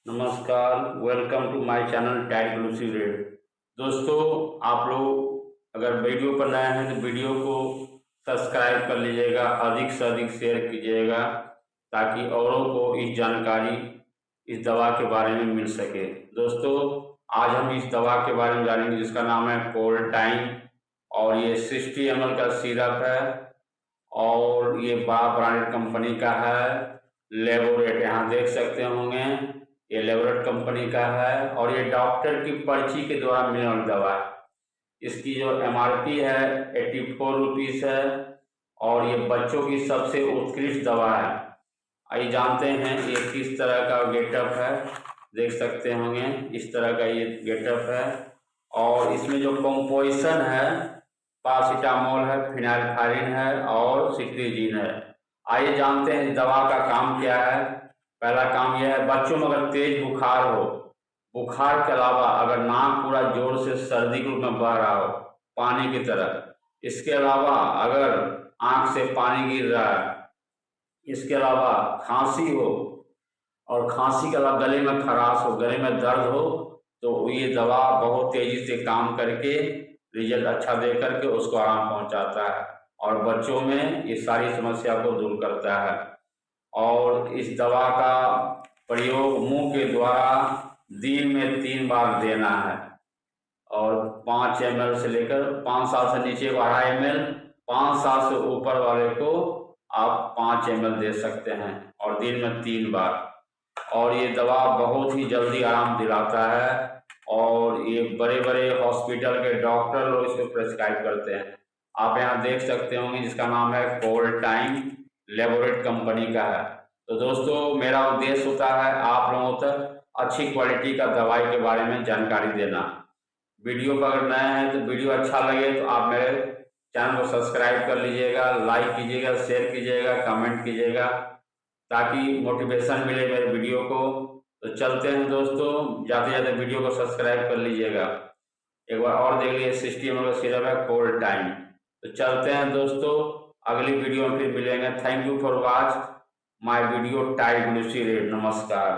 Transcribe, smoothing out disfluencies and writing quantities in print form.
नमस्कार, welcome to my channel टाइड ग्लूसिव रेड। दोस्तों, आप लोग अगर वीडियो पर नए हैं तो वीडियो को सब्सक्राइब कर लीजिएगा, अधिक से अधिक शेयर कीजिएगा ताकि औरों को इस जानकारी इस दवा के बारे में मिल सके। दोस्तों, आज हम इस दवा के बारे में जानेंगे जिसका नाम है कोल्टाइन और ये 60 ml का सिरप है और ये बड़ा ब्रांडेड कंपनी का है। लेबोरेट यहाँ देख सकते होंगे, ये लेबोरेट कंपनी का है और ये डॉक्टर की पर्ची के द्वारा मिलने वाली दवा है। इसकी जो MRP है 84 रुपीज़ है और ये बच्चों की सबसे उत्कृष्ट दवा है। आइए जानते हैं ये किस तरह का गेटअप है। देख सकते होंगे इस तरह का ये गेटअप है और इसमें जो कंपोजिशन है पारासीटामोल है, फिनाइलफायरिन है और सिट्रीजिन है। आइए जानते हैं इस दवा का काम क्या है। पहला काम यह है, बच्चों में अगर तेज बुखार हो, बुखार के अलावा अगर नाक पूरा जोर से सर्दी के रूप में बह रहा हो पानी की तरह, इसके अलावा अगर आंख से पानी गिर रहा है, इसके अलावा खांसी हो और खांसी के अलावा गले में खराश हो, गले में दर्द हो, तो ये दवा बहुत तेजी से काम करके रिजल्ट अच्छा दे करके उसको आराम पहुंचाता है और बच्चों में ये सारी समस्या को दूर करता है। और इस दवा का प्रयोग मुंह के द्वारा दिन में 3 बार देना है और 5 ml से लेकर 5 साल से नीचे को 2.5 ml, 5 साल से ऊपर वाले को आप 5 ml दे सकते हैं और दिन में 3 बार। और ये दवा बहुत ही जल्दी आराम दिलाता है और ये बड़े बड़े हॉस्पिटल के डॉक्टर लोग इसको प्रेस्क्राइब करते हैं। आप यहाँ देख सकते होंगे जिसका नाम है कोल्टाइन, लेबोरेट कंपनी का है। तो दोस्तों, मेरा उद्देश्य होता है आप लोगों तक अच्छी क्वालिटी का दवाई के बारे में जानकारी देना। वीडियो पर अगर नए हैं तो वीडियो अच्छा लगे तो आप मेरे चैनल को सब्सक्राइब कर लीजिएगा, लाइक कीजिएगा, शेयर कीजिएगा, कमेंट कीजिएगा ताकि मोटिवेशन मिले मेरे वीडियो को। तो चलते हैं दोस्तों, जाते जाते वीडियो को सब्सक्राइब कर लीजिएगा। एक बार और देख लीजिए 60 ml का सिरप है कोल्टाइन। तो चलते हैं दोस्तों, अगली वीडियो में फिर मिलेंगे। Thank you for watch my video टाइड ग्लूसिव रेड। नमस्कार।